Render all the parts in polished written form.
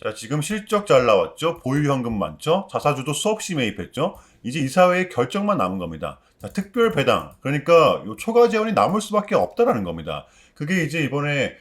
자, 지금 실적 잘 나왔죠? 보유 현금 많죠? 자사주도 수없이 매입했죠? 이제 이사회의 결정만 남은 겁니다. 자, 특별 배당. 그러니까 요 초과 재원이 남을 수밖에 없다라는 겁니다. 그게 이제 이번에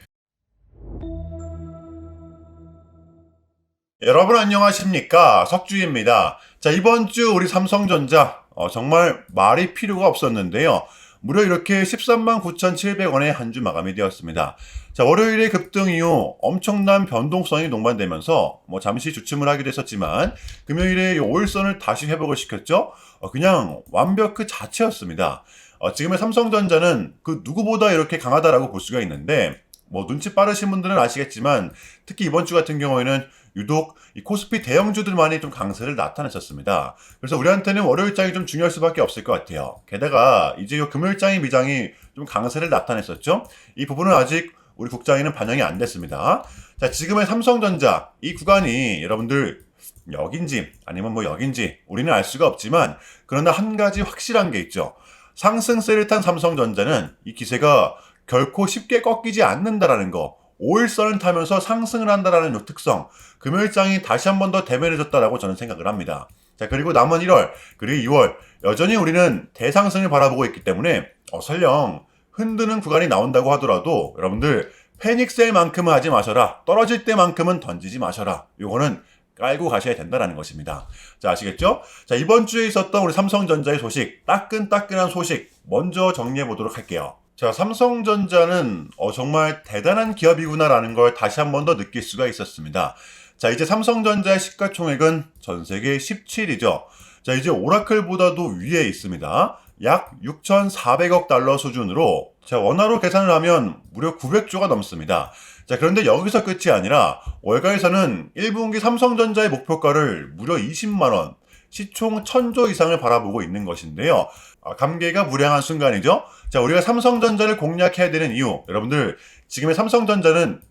여러분 안녕하십니까? 석주입니다. 자, 이번 주 우리 삼성전자 정말 말이 필요가 없었는데요. 무려 이렇게 13만 9,700원에 한 주 마감이 되었습니다. 자, 월요일에 급등 이후 엄청난 변동성이 동반되면서 잠시 주춤을 하기도 했었지만 금요일에 5일선을 다시 회복을 시켰죠. 그냥 완벽 그 자체였습니다. 지금의 삼성전자는 그 누구보다 이렇게 강하다라고 볼 수가 있는데 눈치 빠르신 분들은 아시겠지만 특히 이번 주 같은 경우에는 유독 이 코스피 대형주들만이 좀 강세를 나타냈었습니다. 그래서 우리한테는 월요일장이 좀 중요할 수밖에 없을 것 같아요. 게다가 이제 요 금요일장이 미장이 좀 강세를 나타냈었죠. 이 부분은 아직 우리 국장에는 반영이 안 됐습니다. 자, 지금의 삼성전자 이 구간이 여러분들 여긴지 아니면 여긴지 우리는 알 수가 없지만 그러나 한 가지 확실한 게 있죠. 상승세를 탄 삼성전자는 이 기세가 결코 쉽게 꺾이지 않는다라는 거. 5일선을 타면서 상승을 한다라는 요 특성. 금요일장이 다시 한 번 더 대면해줬다라고 저는 생각을 합니다. 자, 그리고 남은 1월, 그리고 2월. 여전히 우리는 대상승을 바라보고 있기 때문에, 설령 흔드는 구간이 나온다고 하더라도 여러분들 패닉셀만큼은 하지 마셔라. 떨어질 때만큼은 던지지 마셔라. 요거는 깔고 가셔야 된다는 것입니다. 자, 아시겠죠? 자, 이번 주에 있었던 우리 삼성전자의 소식, 따끈따끈한 소식 먼저 정리해 보도록 할게요. 자, 삼성전자는 정말 대단한 기업이구나라는 걸 다시 한 번 더 느낄 수가 있었습니다. 자, 이제 삼성전자의 시가총액은 전 세계 17위죠. 자, 이제 오라클보다도 위에 있습니다. 약 6,400억 달러 수준으로 자, 원화로 계산을 하면 무려 900조가 넘습니다. 자, 그런데 여기서 끝이 아니라 월가에서는 1분기 삼성전자의 목표가를 무려 20만 원, 시총 1,000조 이상을 바라보고 있는 것인데요. 감개가 무량한 순간이죠. 자, 우리가 삼성전자를 공략해야 되는 이유, 여러분들 지금의 삼성전자는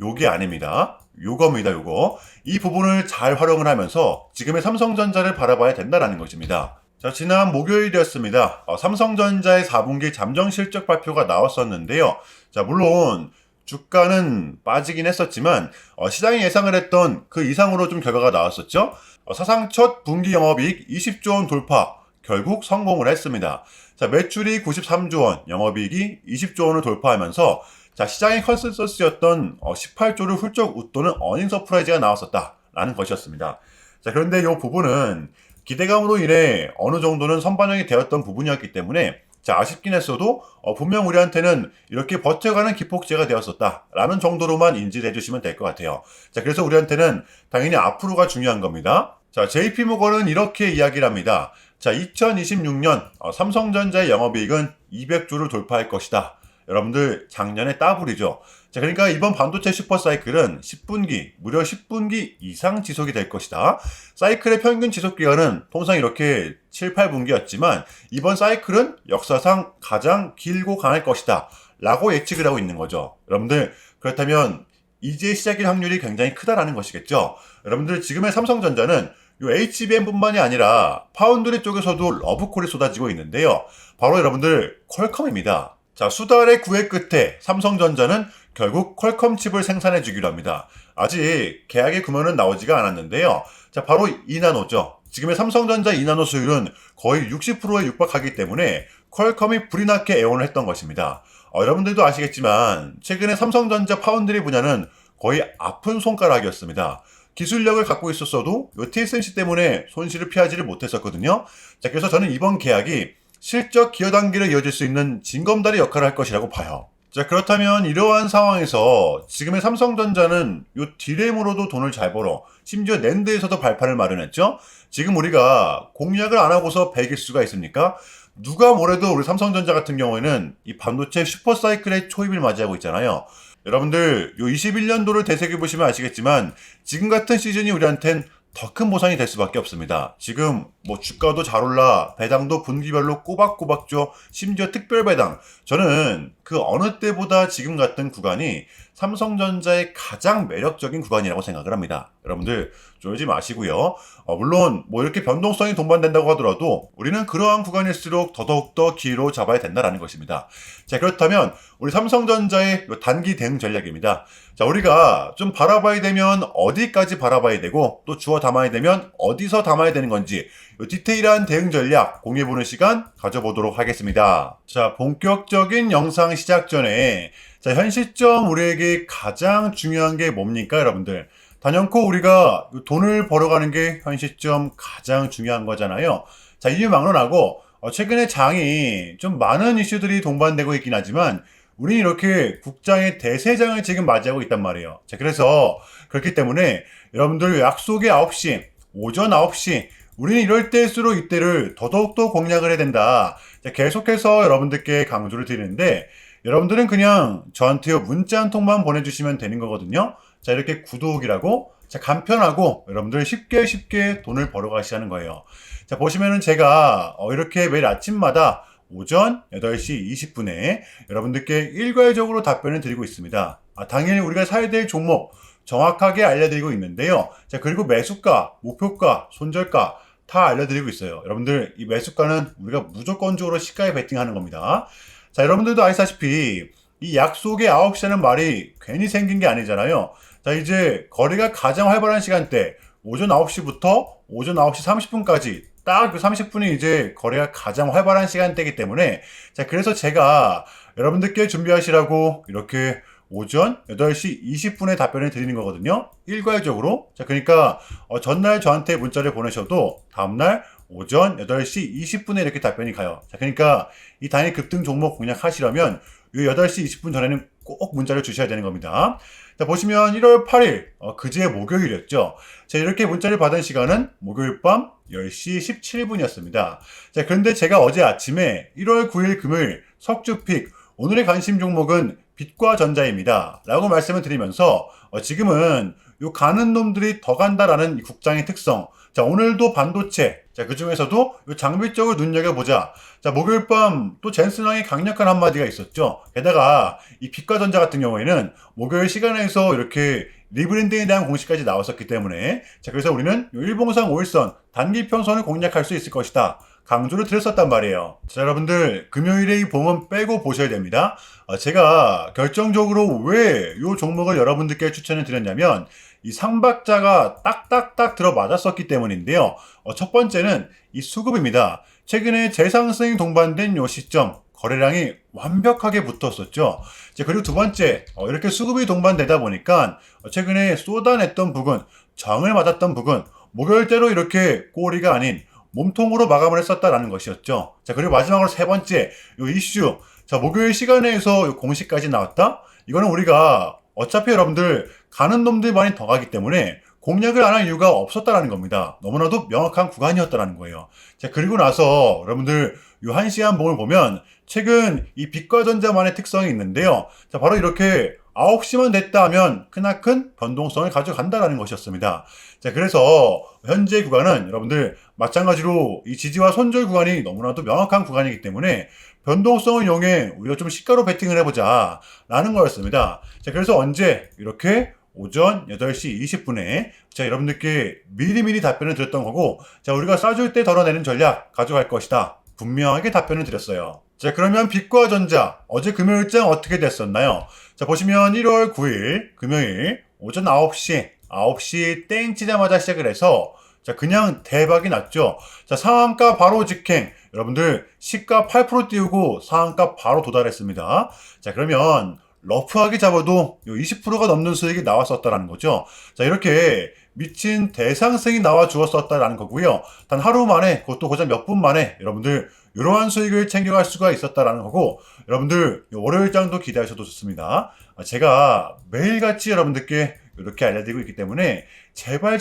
요게 아닙니다. 요겁니다, 요거. 이 부분을 잘 활용을 하면서 지금의 삼성전자를 바라봐야 된다는 것입니다. 자, 지난 목요일이었습니다. 삼성전자의 4분기 잠정 실적 발표가 나왔었는데요. 자, 물론 주가는 빠지긴 했었지만 시장이 예상을 했던 그 이상으로 좀 결과가 나왔었죠. 사상 첫 분기 영업이익 20조 원 돌파 결국 성공을 했습니다. 자, 매출이 93조 원, 영업이익이 20조 원을 돌파하면서 자, 시장의 컨센서스였던 18조를 훌쩍 웃도는 어닝 서프라이즈가 나왔었다라는 것이었습니다. 자, 그런데 이 부분은 기대감으로 인해 어느 정도는 선반영이 되었던 부분이었기 때문에 자, 아쉽긴 했어도 분명 우리한테는 이렇게 버텨가는 기폭제가 되었었다라는 정도로만 인지를 해주시면 될 것 같아요. 자, 그래서 우리한테는 당연히 앞으로가 중요한 겁니다. 자, JP모건은 이렇게 이야기를 합니다. 자, 2026년 삼성전자의 영업이익은 200조를 돌파할 것이다. 여러분들 작년에 따블이죠. 자, 그러니까 이번 반도체 슈퍼사이클은 10분기, 무려 10분기 이상 지속이 될 것이다. 사이클의 평균 지속기간은 통상 이렇게 7, 8분기였지만 이번 사이클은 역사상 가장 길고 강할 것이다. 라고 예측을 하고 있는 거죠. 여러분들 그렇다면 이제 시작일 확률이 굉장히 크다라는 것이겠죠. 여러분들 지금의 삼성전자는 요 HBM뿐만이 아니라 파운드리 쪽에서도 러브콜이 쏟아지고 있는데요. 바로 여러분들 퀄컴입니다. 자, 수달의 구애 끝에 삼성전자는 결국 퀄컴 칩을 생산해 주기로 합니다. 아직 계약의 규모는 나오지가 않았는데요. 자, 바로 2나노죠. 지금의 삼성전자 2나노 수율은 거의 60%에 육박하기 때문에 퀄컴이 불이 나게 애원을 했던 것입니다. 여러분들도 아시겠지만 최근에 삼성전자 파운드리 분야는 거의 아픈 손가락이었습니다. 기술력을 갖고 있었어도 이 TSMC 때문에 손실을 피하지를 못했었거든요. 자, 그래서 저는 이번 계약이 실적 기여 단계로 이어질 수 있는 징검다리 역할을 할 것이라고 봐요. 자, 그렇다면 이러한 상황에서 지금의 삼성전자는 요 디램으로도 돈을 잘 벌어 심지어 낸드에서도 발판을 마련했죠. 지금 우리가 공략을 안 하고서 배길 수가 있습니까? 누가 뭐래도 우리 삼성전자 같은 경우에는 이 반도체 슈퍼사이클의 초입을 맞이하고 있잖아요. 여러분들 요 21년도를 되새겨보시면 아시겠지만 지금 같은 시즌이 우리한텐 더 큰 보상이 될 수밖에 없습니다. 지금 주가도 잘 올라 배당도 분기별로 꼬박꼬박 줘. 심지어 특별 배당. 저는 그 어느 때보다 지금 같은 구간이 삼성전자의 가장 매력적인 구간이라고 생각을 합니다. 여러분들 쫄지 마시고요. 물론 뭐 이렇게 변동성이 동반된다고 하더라도 우리는 그러한 구간일수록 더더욱더 기회로 잡아야 된다는 것입니다. 자, 그렇다면 우리 삼성전자의 단기 대응 전략입니다. 자, 우리가 좀 바라봐야 되면 어디까지 바라봐야 되고 또 주워 담아야 되면 어디서 담아야 되는 건지 디테일한 대응 전략 공유해보는 시간 가져보도록 하겠습니다. 자, 본격적인 영상 시작 전에 자, 현 시점 우리에게 가장 중요한 게 뭡니까, 여러분들? 단연코 우리가 돈을 벌어가는 게 현 시점 가장 중요한 거잖아요. 자, 이유 막론하고 최근에 장이 좀 많은 이슈들이 동반되고 있긴 하지만 우리는 이렇게 국장의 대세장을 지금 맞이하고 있단 말이에요. 자, 그래서 그렇기 때문에 여러분들 약속의 9시, 오전 9시 우리는 이럴 때일수록 이때를 더더욱더 공략을 해야 된다. 자, 계속해서 여러분들께 강조를 드리는데 여러분들은 그냥 저한테 문자 한 통만 보내주시면 되는 거거든요. 자, 이렇게 구독이라고 자, 간편하고 여러분들 쉽게 돈을 벌어가시는 거예요. 자, 보시면은 제가 이렇게 매일 아침마다 오전 8시 20분에 여러분들께 일괄적으로 답변을 드리고 있습니다. 당연히 우리가 사야 될 종목 정확하게 알려드리고 있는데요. 자, 그리고 매수가, 목표가, 손절가 다 알려드리고 있어요. 여러분들 이 매수가는 우리가 무조건적으로 시가에 베팅하는 겁니다. 자, 여러분들도 아시다시피 이 약속의 9시라는 말이 괜히 생긴 게 아니잖아요. 자, 이제 거래가 가장 활발한 시간대 오전 9시부터 오전 9시 30분까지 딱 그 30분이 이제 거래가 가장 활발한 시간대이기 때문에 자, 그래서 제가 여러분들께 준비하시라고 이렇게 오전 8시 20분에 답변을 드리는 거거든요. 일괄적으로. 자, 그러니까 전날 저한테 문자를 보내셔도 다음날 오전 8시 20분에 이렇게 답변이 가요. 자, 그러니까 이 단일 급등 종목 공략하시려면 이 8시 20분 전에는 꼭 문자를 주셔야 되는 겁니다. 자, 보시면 1월 8일 그제 목요일이었죠. 자, 이렇게 문자를 받은 시간은 목요일 밤 10시 17분이었습니다. 자, 그런데 제가 어제 아침에 1월 9일 금요일 석주픽 오늘의 관심 종목은 빛과 전자입니다. 라고 말씀을 드리면서 지금은 요 가는 놈들이 더 간다라는 이 국장의 특성. 자, 오늘도 반도체. 자, 그 중에서도 요 장비 쪽을 눈여겨보자. 자, 목요일 밤 또 젠슨왕의 강력한 한마디가 있었죠. 게다가 이 빛과 전자 같은 경우에는 목요일 시간에서 이렇게 리브랜딩에 대한 공시까지 나왔었기 때문에 자, 그래서 우리는 일봉상 5일선 단기 평선을 공략할 수 있을 것이다. 강조를 드렸었단 말이에요. 자, 여러분들 금요일에 이 봉은 빼고 보셔야 됩니다. 제가 결정적으로 왜 이 종목을 여러분들께 추천을 드렸냐면 이 상박자가 딱딱딱 들어맞았었기 때문인데요. 첫 번째는 이 수급입니다. 최근에 재상승이 동반된 이 시점 거래량이 완벽하게 붙었었죠. 자, 그리고 두 번째 이렇게 수급이 동반되다 보니까 최근에 쏟아냈던 부근 정을 맞았던 부근 목요일대로 이렇게 꼬리가 아닌 몸통으로 마감을 했었다라는 것이었죠. 자, 그리고 마지막으로 세 번째, 요 이슈. 자, 목요일 시간에서 요 공시까지 나왔다? 이거는 우리가 어차피 여러분들 가는 놈들만이 더 가기 때문에 공략을 안 할 이유가 없었다라는 겁니다. 너무나도 명확한 구간이었다라는 거예요. 자, 그리고 나서 여러분들 요 1시간 봉을 보면 최근 이 빛과 전자만의 특성이 있는데요. 자, 바로 이렇게 9시만 됐다 하면 크나큰 변동성을 가져간다라는 것이었습니다. 자, 그래서 현재 구간은 여러분들 마찬가지로 이 지지와 손절 구간이 너무나도 명확한 구간이기 때문에 변동성을 이용해 우리가 좀 시가로 베팅을 해보자 라는 거였습니다. 자, 그래서 언제 이렇게 오전 8시 20분에 자, 여러분들께 미리미리 답변을 드렸던 거고 자, 우리가 싸줄 때 덜어내는 전략 가져갈 것이다. 분명하게 답변을 드렸어요. 자, 그러면 빛과 전자 어제 금요일장 어떻게 됐었나요? 자, 보시면 1월 9일 금요일 오전 9시 땡 치자마자 시작을 해서 자, 그냥 대박이 났죠. 자, 상한가 바로 직행. 여러분들 시가 8% 띄우고 상한가 바로 도달했습니다. 자, 그러면 러프하게 잡아도 20%가 넘는 수익이 나왔었다라는 거죠. 자, 이렇게 미친 대상승이 나와 주었었다라는 거고요. 단 하루 만에, 그것도 고작 몇 분 만에 여러분들 이러한 수익을 챙겨갈 수가 있었다라는 거고, 여러분들 월요일장도 기대하셔도 좋습니다. 제가 매일같이 여러분들께 이렇게 알려드리고 있기 때문에 제발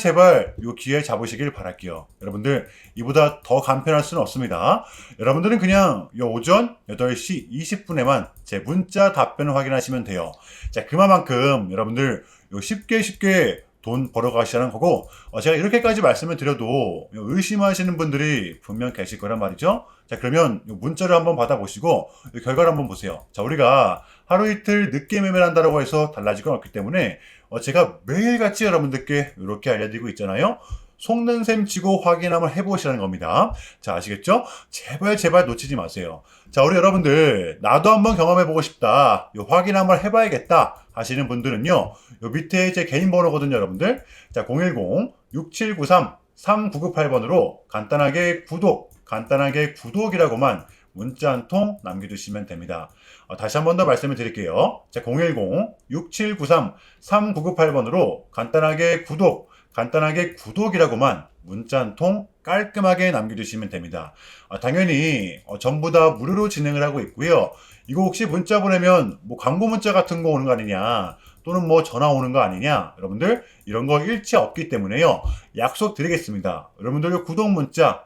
이 기회 잡으시길 바랄게요. 여러분들 이보다 더 간편할 수는 없습니다. 여러분들은 그냥 이 오전 8시 20분에만 제 문자 답변을 확인하시면 돼요. 자, 그만큼 여러분들 쉽게 돈 벌어 가시라는 거고, 제가 이렇게까지 말씀을 드려도 의심하시는 분들이 분명 계실 거란 말이죠. 자, 그러면 문자를 한번 받아보시고 결과를 한번 보세요. 자, 우리가 하루 이틀 늦게 매매를 한다고 해서 달라질 건 없기 때문에 제가 매일같이 여러분들께 이렇게 알려드리고 있잖아요. 속는 셈 치고 확인 한번 해보시라는 겁니다. 자, 아시겠죠? 제발 놓치지 마세요. 자, 우리 여러분들 나도 한번 경험해보고 싶다, 요 확인 한번 해봐야겠다 하시는 분들은요, 요 밑에 제 개인 번호거든요, 여러분들. 자, 010-6793-3998번으로 간단하게 구독이라고만 문자 한 통 남겨주시면 됩니다. 다시 한 번 더 말씀을 드릴게요. 자, 010-6793-3998번으로 간단하게 구독이라고만 문자 한 통 깔끔하게 남겨주시면 됩니다. 당연히 전부 다 무료로 진행을 하고 있고요. 이거 혹시 문자 보내면 뭐 광고 문자 같은 거 오는 거 아니냐, 또는 뭐 전화 오는 거 아니냐, 여러분들 이런 거 일체 없기 때문에요. 약속 드리겠습니다. 여러분들 구독 문자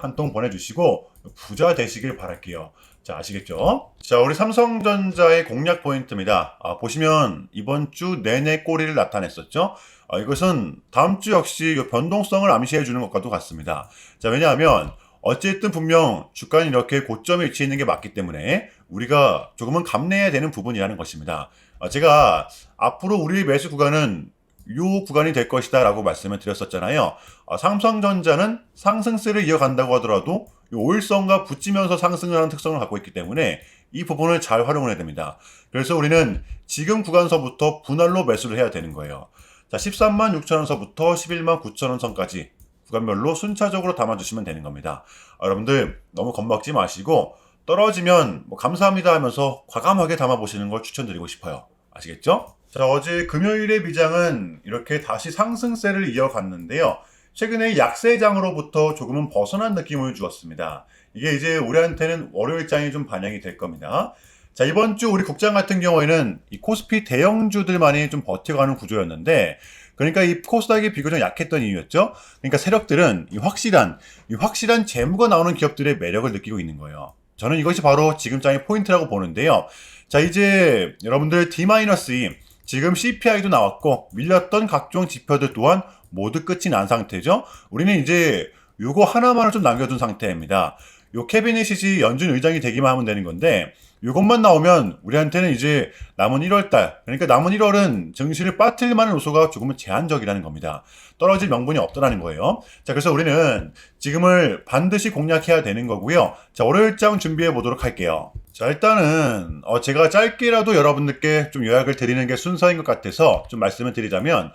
한 통 보내주시고 부자 되시길 바랄게요. 자, 아시겠죠? 자, 우리 삼성전자의 공략 포인트입니다. 보시면 이번 주 내내 꼬리를 나타냈었죠? 이것은 다음 주 역시 변동성을 암시해 주는 것과도 같습니다. 자, 왜냐하면 어쨌든 분명 주가는 이렇게 고점에 위치해 있는 게 맞기 때문에 우리가 조금은 감내해야 되는 부분이라는 것입니다. 제가 앞으로 우리의 매수 구간은 요 구간이 될 것이다 라고 말씀을 드렸었잖아요. 삼성전자는 상승세를 이어간다고 하더라도 요 5일선과 붙이면서 상승을 하는 특성을 갖고 있기 때문에 이 부분을 잘 활용을 해야 됩니다. 그래서 우리는 지금 구간서부터 분할로 매수를 해야 되는 거예요. 자, 13만 6천원서부터 11만 9천원 선까지 구간별로 순차적으로 담아주시면 되는 겁니다. 여러분들 너무 겁먹지 마시고 떨어지면 뭐 감사합니다 하면서 과감하게 담아보시는 걸 추천드리고 싶어요. 아시겠죠? 자, 어제 금요일의 미장은 이렇게 다시 상승세를 이어갔는데요. 최근에 약세장으로부터 조금은 벗어난 느낌을 주었습니다. 이게 이제 우리한테는 월요일장이 좀 반영이 될 겁니다. 자, 이번 주 우리 국장 같은 경우에는 이 코스피 대형주들만이 좀 버텨가는 구조였는데, 그러니까 이 코스닥이 비교적 약했던 이유였죠. 그러니까 세력들은 이 확실한 재무가 나오는 기업들의 매력을 느끼고 있는 거예요. 저는 이것이 바로 지금 장의 포인트라고 보는데요. 자, 이제 여러분들 D-2 지금 CPI도 나왔고 밀렸던 각종 지표들 또한 모두 끝이 난 상태죠. 우리는 이제 요거 하나만을 좀 남겨둔 상태입니다. 요 캐비닛이 연준 의장이 되기만 하면 되는 건데, 요것만 나오면 우리한테는 이제 남은 1월달, 그러니까 남은 1월은 증시를 빠뜨릴 만한 요소가 조금은 제한적이라는 겁니다. 떨어질 명분이 없다라는 거예요. 자, 그래서 우리는 지금을 반드시 공략해야 되는 거고요. 자, 월요일장 준비해 보도록 할게요. 자, 일단은 제가 짧게라도 여러분들께 좀 요약을 드리는 게 순서인 것 같아서 좀 말씀을 드리자면,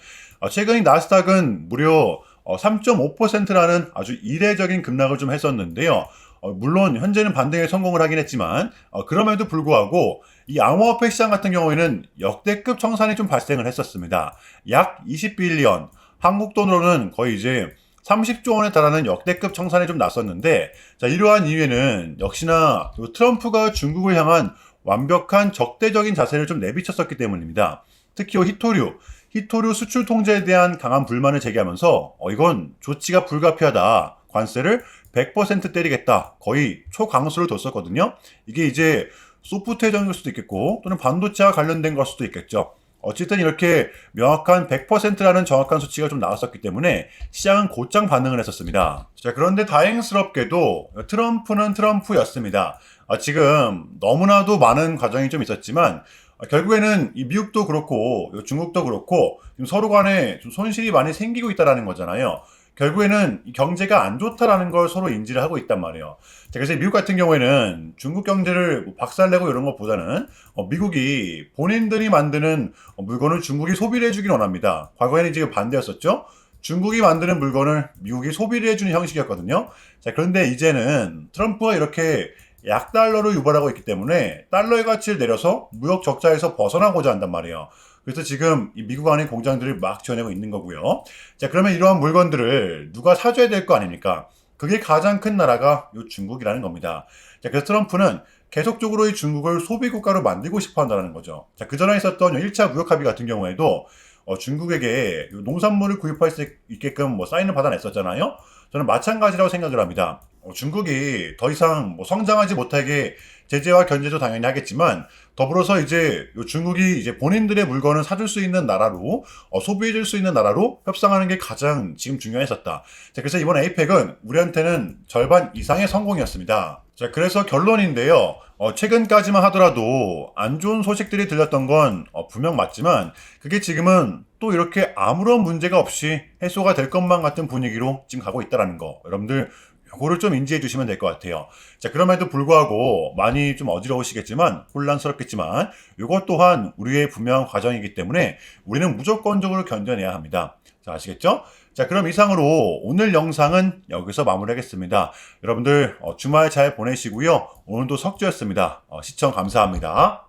최근 나스닥은 무려 3.5%라는 아주 이례적인 급락을 좀 했었는데요. 물론 현재는 반등에 성공을 하긴 했지만 그럼에도 불구하고 이 암호화폐 시장 같은 경우에는 역대급 청산이 좀 발생을 했었습니다. 약 20빌리언, 한국 돈으로는 거의 이제 30조 원에 달하는 역대급 청산이 좀 났었는데, 자, 이러한 이유에는 역시나 트럼프가 중국을 향한 완벽한 적대적인 자세를 좀 내비쳤었기 때문입니다. 특히 히토류 수출 통제에 대한 강한 불만을 제기하면서 이건 조치가 불가피하다, 관세를 100% 때리겠다, 거의 초강수를 뒀었거든요. 이게 이제 소프트웨어적인 걸 수도 있겠고 또는 반도체와 관련된 걸 수도 있겠죠. 어쨌든 이렇게 명확한 100%라는 정확한 수치가 좀 나왔었기 때문에 시장은 곧장 반응을 했었습니다. 자, 그런데 다행스럽게도 트럼프는 트럼프였습니다. 지금 너무나도 많은 과정이 좀 있었지만 결국에는 이 미국도 그렇고 중국도 그렇고 서로 간에 좀 손실이 많이 생기고 있다는 거잖아요. 결국에는 이 경제가 안 좋다라는 걸 서로 인지를 하고 있단 말이에요. 자, 그래서 미국 같은 경우에는 중국 경제를 뭐 박살내고 이런 것보다는 미국이 본인들이 만드는 물건을 중국이 소비를 해주길 원합니다. 과거에는 지금 반대였었죠. 중국이 만드는 물건을 미국이 소비를 해주는 형식이었거든요. 자, 그런데 이제는 트럼프가 이렇게 약달러를 유발하고 있기 때문에 달러의 가치를 내려서 무역 적자에서 벗어나고자 한단 말이에요. 그래서 지금 이 미국 안에 공장들을 막 지어내고 있는 거고요. 자, 그러면 이러한 물건들을 누가 사줘야 될 거 아닙니까? 그게 가장 큰 나라가 요 중국이라는 겁니다. 자, 그래서 트럼프는 계속적으로 이 중국을 소비국가로 만들고 싶어 한다는 거죠. 자, 그전에 있었던 1차 무역 합의 같은 경우에도 중국에게 농산물을 구입할 수 있게끔 뭐 사인을 받아냈었잖아요. 저는 마찬가지라고 생각을 합니다. 중국이 더 이상 뭐 성장하지 못하게 제재와 견제도 당연히 하겠지만 더불어서 이제 요 중국이 이제 본인들의 물건을 사줄 수 있는 나라로 소비해줄 수 있는 나라로 협상하는 게 가장 지금 중요했었다. 자, 그래서 이번 에이펙은 우리한테는 절반 이상의 성공이었습니다. 자, 그래서 결론인데요. 최근까지만 하더라도 안 좋은 소식들이 들렸던 건 분명 맞지만 그게 지금은 또 이렇게 아무런 문제가 없이 해소가 될 것만 같은 분위기로 지금 가고 있다는 거. 여러분들 요거를 좀 인지해 주시면 될 것 같아요. 자, 그럼에도 불구하고 많이 좀 어지러우시겠지만 혼란스럽겠지만 이것 또한 우리의 분명한 과정이기 때문에 우리는 무조건적으로 견뎌내야 합니다. 자, 아시겠죠? 자, 그럼 이상으로 오늘 영상은 여기서 마무리하겠습니다. 여러분들 주말 잘 보내시고요. 오늘도 석주였습니다. 시청 감사합니다.